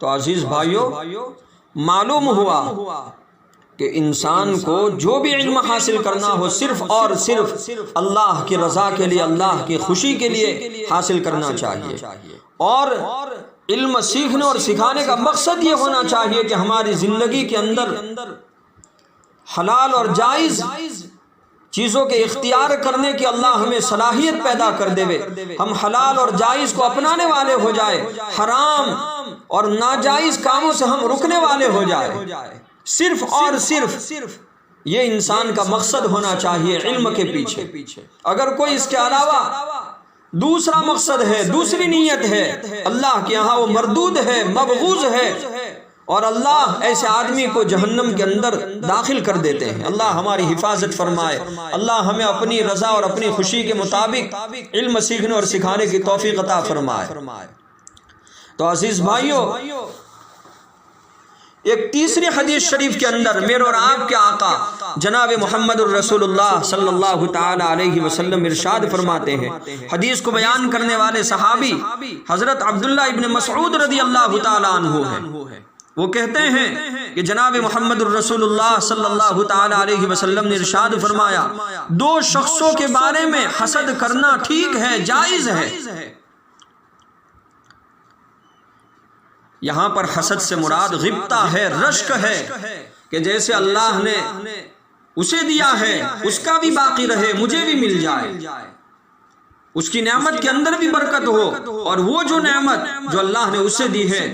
تو عزیز بھائیو، معلوم ہوا کہ انسان کو جو بھی علم حاصل کرنا ہو صرف اور صرف اللہ کی رضا کے لیے، اللہ کی خوشی کے لیے حاصل کرنا چاہیے، اور علم سیکھنے اور سکھانے کا مقصد یہ ہونا چاہیے کہ ہماری زندگی کے اندر حلال اور جائز چیزوں کے اختیار کرنے کی اللہ ہمیں صلاحیت پیدا کر دے، ہم حلال اور جائز کو اپنانے والے ہو جائے، حرام اور ناجائز کاموں سے ہم رکنے والے ہو جائے۔ صرف اور صرف یہ انسان کا مقصد ہونا چاہیے علم کے پیچھے۔ اگر کوئی اس کے علاوہ دوسرا مقصد ہے، دوسری نیت ہے، اللہ کے یہاں وہ مردود ہے، مبغوض ہے، اور اللہ ایسے آدمی کو جہنم کے اندر داخل کر دیتے ہیں۔ اللہ ہماری حفاظت فرمائے، اللہ ہمیں اپنی رضا اور اپنی خوشی کے مطابق علم سیکھنے اور سکھانے کی توفیق عطا فرمائے۔ تو عزیز بھائیو، ایک تیسری حدیث شریف کے اندر میرے اور آپ کے آقا جناب محمد الرسول اللہ صلی اللہ تعالی علیہ وسلم ارشاد فرماتے ہیں، حدیث کو بیان کرنے والے صحابی حضرت عبداللہ ابن مسعود رضی اللہ تعالی عنہ ہیں۔ وہ کہتے ہیں کہ جناب محمد الرسول اللہ صلی اللہ تعالی علیہ وسلم نے ارشاد فرمایا، دو شخصوں کے بارے میں حسد کرنا ٹھیک ہے، جائز ہے۔ یہاں پر حسد سے مراد غبطہ ہے، رشک ہے، کہ جیسے اللہ نے اسے دیا ہے اس کا بھی باقی رہے، مجھے بھی مل جائے، اس کی نعمت کے اندر بھی برکت ہو، اور وہ جو نعمت جو اللہ نے اسے دی ہے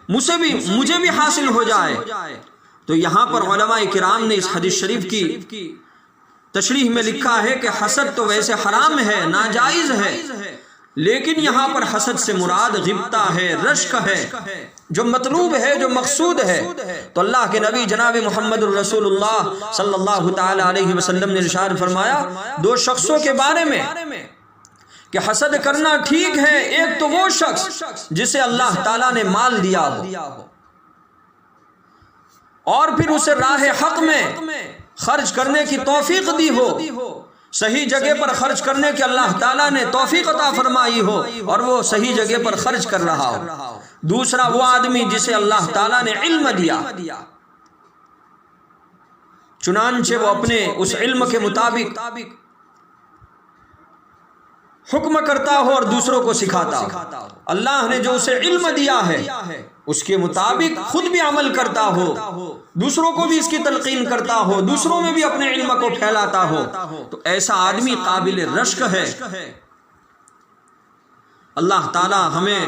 مجھے بھی حاصل ہو جائے۔ تو یہاں پر علماء کرام نے اس حدیث شریف کی تشریح میں لکھا ہے کہ حسد تو ویسے حرام ہے، ناجائز ہے، لیکن یہاں پر حسد سے مراد غبطہ ہے، رشک ہے، جو مطلوب ہے، جو مقصود ہے۔ تو اللہ کے نبی جناب محمد الرسول اللہ صلی اللہ تعالی علیہ وسلم نے ارشاد فرمایا دو شخصوں کے بارے میں کہ حسد کرنا ٹھیک ہے۔ ایک تو وہ شخص جسے اللہ تعالیٰ نے مال دیا ہو اور پھر اسے راہ حق میں خرچ کرنے کی توفیق دی ہو، صحیح جگہ پر خرچ کرنے کی اللہ تعالیٰ نے توفیق عطا فرمائی ہو اور وہ صحیح جگہ پر خرچ کر رہا ہو۔ دوسرا وہ آدمی جسے اللہ تعالیٰ نے علم دیا، چنانچہ وہ اپنے اس علم کے مطابق حکم کرتا ہو اور دوسروں کو سکھاتا ہو۔ اللہ نے جو اسے علم دیا ہے اس کے مطابق خود بھی عمل کرتا ہو، دوسروں کو بھی اس کی تلقین کرتا ہو، دوسروں میں بھی اپنے علم کو پھیلاتا ہو، تو ایسا آدمی قابل رشک ہے۔ اللہ تعالی ہمیں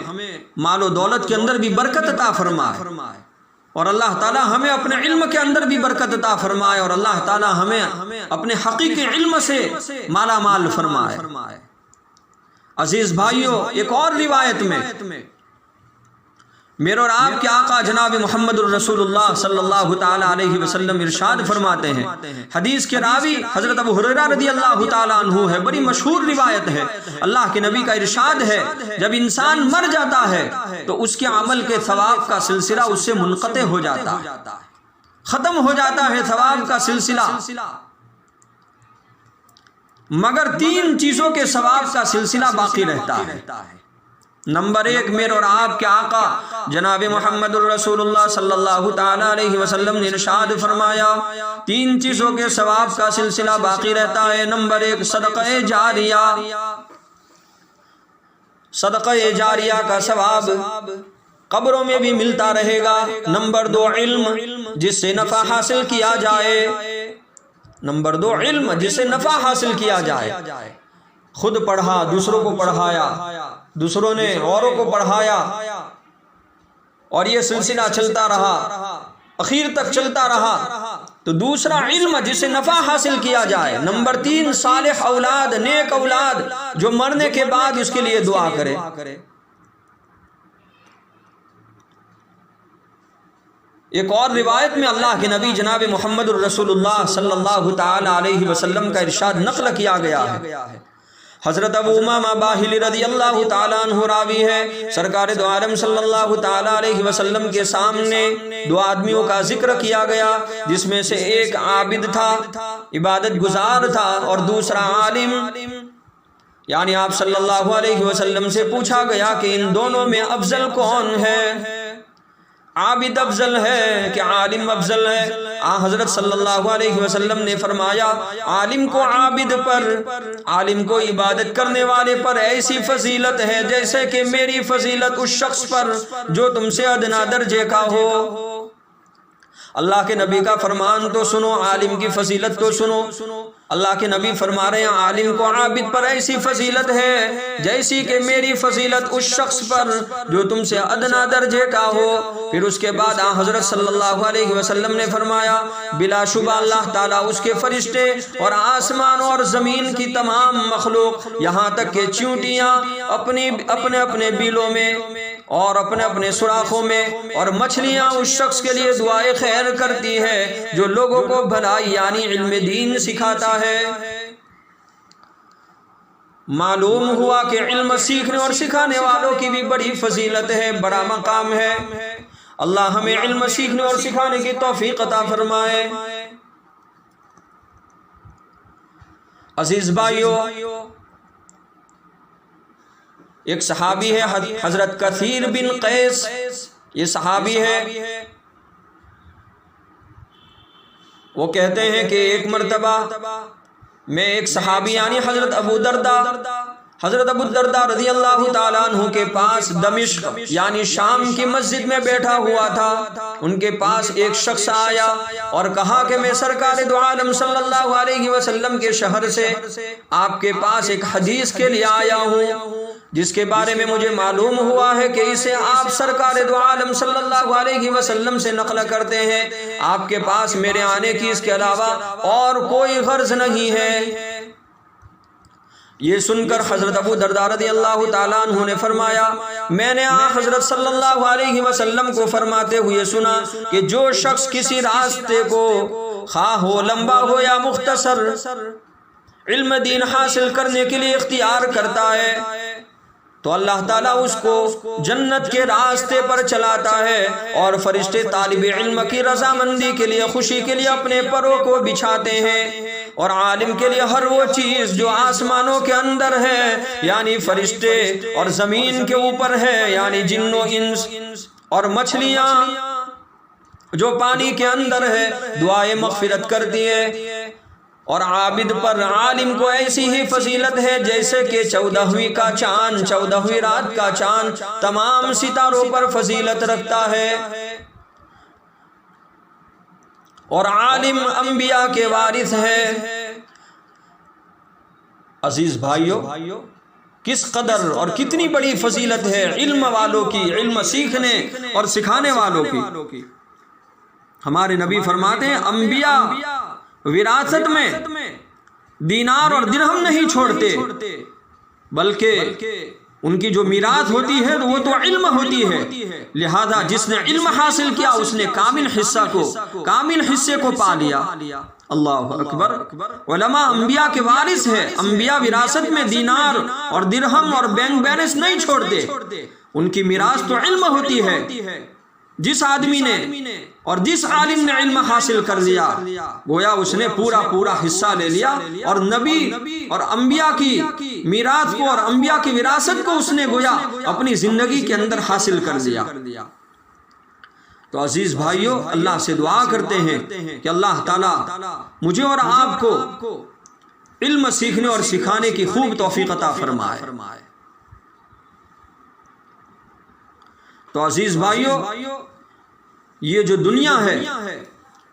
مال و دولت کے اندر بھی برکت عطا فرمائے، اور اللہ تعالی ہمیں اپنے علم کے اندر بھی برکت عطا فرمائے، اور اللہ تعالی ہمیں اپنے حقیقی علم سے مالا مال فرمائے۔ عزیز بھائیو، ایک اور روایت میں میرے اور آپ کے آقا جناب محمد الرسول اللہ صلی اللہ تعالی علیہ وسلم ارشاد فرماتے ہیں، حدیث کے راوی حضرت ابو ہریرہ رضی اللہ تعالی عنہ ہے، بڑی مشہور روایت ہے۔ اللہ کے نبی کا ارشاد ہے جب انسان مر جاتا ہے تو اس کے عمل کے ثواب کا سلسلہ اس سے منقطع ہو جاتا ہے، ختم ہو جاتا ہے ثواب کا سلسلہ، مگر تین چیزوں کے ثواب کا سلسلہ باقی رہتا ہے۔ نمبر ایک، میرے اور آپ کے آقا جناب محمد الرسول اللہ صلی اللہ تعالی علیہ وسلم نے ارشاد فرمایا تین چیزوں کے ثواب کا سلسلہ باقی رہتا ہے۔ نمبر ایک، صدقہ جاریہ، صدقہ جاریہ کا ثواب قبروں میں بھی ملتا رہے گا۔ نمبر دو، علم جس سے نفع حاصل کیا جائے، نمبر دو، علم جس سے نفع حاصل کیا جائے، خود پڑھا، دوسروں کو پڑھایا، دوسروں نے اوروں کو پڑھایا، اور یہ سلسلہ چلتا رہا، اخیر تک چلتا رہا۔ تو دوسرا، علم جس سے نفع حاصل کیا جائے۔ نمبر تین، صالح اولاد، نیک اولاد جو مرنے کے بعد اس کے لیے دعا کرے۔ ایک اور روایت میں اللہ کے نبی جناب محمد الرسول اللہ صلی اللہ تعالی علیہ وسلم کا ارشاد نقل کیا گیا ہے۔ حضرت ابو امامہ باہلی رضی اللہ تعالیٰ عنہ راوی ہے، سرکار دو عالم صلی اللہ تعالیٰ علیہ وسلم کے سامنے دو آدمیوں کا ذکر کیا گیا، جس میں سے ایک عابد تھا، عبادت گزار تھا، اور دوسرا عالم، یعنی آپ صلی اللہ علیہ وسلم سے پوچھا گیا کہ ان دونوں میں افضل کون ہے؟ عابد افضل ہے کہ عالم افضل ہے؟ حضرت صلی اللہ علیہ وسلم نے فرمایا عالم کو عابد پر، عالم کو عبادت کرنے والے پر ایسی فضیلت ہے جیسے کہ میری فضیلت اس شخص پر جو تم سے ادنا درجے کا ہو۔ اللہ کے نبی کا فرمان تو سنو، عالم کی فضیلت تو سنو۔ اللہ کے نبی فرما رہے ہیں عالم کو عابد پر ایسی فضیلت ہے جیسی کہ میری فضیلت اس شخص پر جو تم سے ادنا درجے کا ہو۔ پھر اس کے بعد حضرت صلی اللہ علیہ وسلم نے فرمایا بلا شبہ اللہ تعالیٰ، اس کے فرشتے اور آسمان اور زمین کی تمام مخلوق، یہاں تک کہ چیونٹیاں اپنے اپنے بیلوں میں اور اپنے اپنے سوراخوں میں، اور مچھلیاں اس شخص کے لیے دعائے خیر کرتی ہے جو لوگوں کو بھلائی یعنی علم دین سکھاتا ہے۔ معلوم ہوا کہ علم سیکھنے اور سکھانے والوں کی بھی بڑی فضیلت ہے، بڑا مقام ہے۔ اللہ ہمیں علم سیکھنے اور سکھانے کی توفیق عطا فرمائے۔ عزیز بھائیو، ایک صحابی ہے حضرت کثیر بن قیس، یہ صحابی ہے، وہ کہتے ہیں کہ ایک مرتبہ میں ایک صحابی یعنی حضرت ابو الدرداء رضی اللہ تعالیٰ عنہ کے پاس دمشق یعنی شام کی مسجد میں بیٹھا ہوا تھا۔ ان کے پاس ایک شخص آیا اور کہا کہ میں سرکار دو عالم صلی اللہ علیہ وسلم کے شہر سے آپ کے پاس ایک حدیث کے لیے آیا ہوں جس کے بارے میں مجھے معلوم ہوا ہے کہ اسے آپ سرکار دو عالم صلی اللہ علیہ وسلم سے نقل کرتے ہیں۔ آپ کے پاس میرے آنے کی اس کے علاوہ اور کوئی غرض نہیں ہے۔ یہ سن کر حضرت ابو الدرداء رضی اللہ تعالیٰ عنہ نے فرمایا میں نے حضرت صلی اللہ علیہ وسلم کو فرماتے ہوئے سنا کہ جو شخص کسی راستے کو خواہ ہو لمبا ہو یا مختصر علم دین حاصل کرنے کے لیے اختیار کرتا ہے تو اللہ تعالیٰ اس کو جنت کے راستے پر چلاتا ہے، اور فرشتے طالب علم کی رضامندی کے لیے، خوشی کے لیے اپنے پروں کو بچھاتے ہیں، اور عالم کے لیے ہر وہ چیز جو آسمانوں کے اندر ہے یعنی فرشتے اور زمین کے اوپر ہے یعنی جن و انس اور مچھلیاں جو پانی کے اندر ہے، دعائے مغفرت کرتی ہے۔ اور عابد پر عالم کو ایسی ہی فضیلت ہے جیسے کہ 14ویں کا چاند، 14ویں رات کا چاند تمام ستاروں پر فضیلت رکھتا ہے۔ اور عالم انبیاء کے وارث ہے۔ عزیز بھائیو، کس قدر اور کتنی بڑی فضیلت ہے علم والوں کی، علم سیکھنے اور سکھانے والوں کی۔ ہمارے نبی فرماتے ہیں انبیاء وراثت میں دینار اور درہم نہیں چھوڑتے، بلکہ ان کی جو میراث ہوتی ہے وہ تو علم ہوتی ہے۔ لہذا جس نے علم حاصل کیا اس نے کامل حصے کو پا لیا۔ اللہ اکبر۔ علماء انبیاء کے وارث ہیں، انبیاء وراثت میں دینار اور درہم اور بینک بیلنس نہیں چھوڑتے، ان کی میراث تو علم ہوتی ہے۔ جس آدمی نے اور جس عالم نے علم حاصل کر لیا گویا اس نے پورا حصہ لے لیا، اور نبی اور انبیاء کی میراث کو اور انبیاء کی وراثت کو اس نے گویا اپنی زندگی کے اندر حاصل کر لیا۔ تو عزیز بھائیو، اللہ سے دعا کرتے ہیں کہ اللہ تعالیٰ مجھے اور آپ کو علم سیکھنے اور سکھانے کی خوب توفیق عطا فرمائے۔ تو عزیز بھائیو، یہ جو دنیا ہے،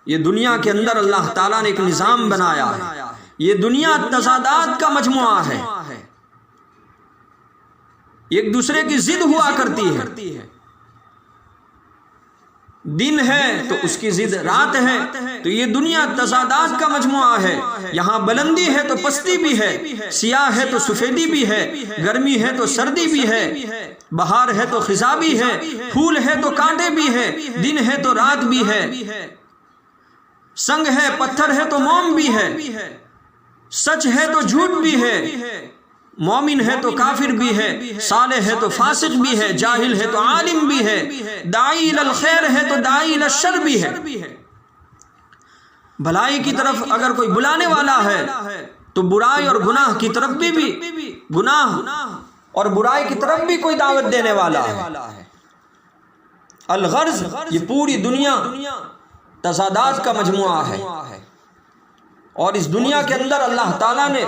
یہ دنیا کے اندر اللہ تعالیٰ نے ایک نظام بنایا ہے۔ یہ دنیا تضادات کا مجموعہ ہے، ایک دوسرے کی ضد ہوا کرتی ہے۔ دن ہے تو اس کی ضد رات ہے، تو یہ دنیا تضادات کا مجموعہ ہے۔ یہاں بلندی ہے تو پستی بھی ہے، سیاہ ہے تو سفیدی بھی ہے، گرمی ہے تو سردی بھی ہے، بہار ہے تو خزاں بھی ہے، پھول ہے تو کانٹے بھی ہے، دن ہے تو رات بھی ہے، سنگ ہے پتھر ہے تو موم بھی ہے، سچ ہے تو جھوٹ بھی ہے، مومن ہے تو کافر بھی ہے، صالح ہے تو فاسق بھی ہے، جاہل ہے تو عالم بھی ہے، داعی الخیر ہے تو داعی الشر بھی ہے۔ بھلائی کی طرف اگر کوئی بلانے والا ہے تو برائی اور گناہ کی طرف بھی گناہ اور برائی کی طرف بھی کوئی دعوت دینے والا ہے۔ الغرض یہ پوری دنیا تضادات کا مجموعہ ہے، اور اس دنیا کے اندر اللہ تعالیٰ نے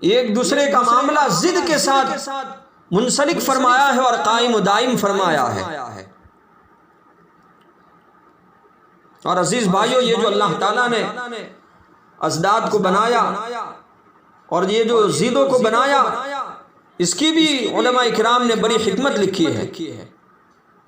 ایک دوسرے کا معاملہ ضد کے ساتھ منسلک فرمایا ہے اور قائم و دائم فرمایا ہے۔ اور عزیز بھائیو، یہ جو اللہ تعالیٰ نے ازداد کو بنایا اور یہ جو ضدوں کو بنایا، اس کی بھی علماء کرام نے بڑی حکمت لکھی ہے۔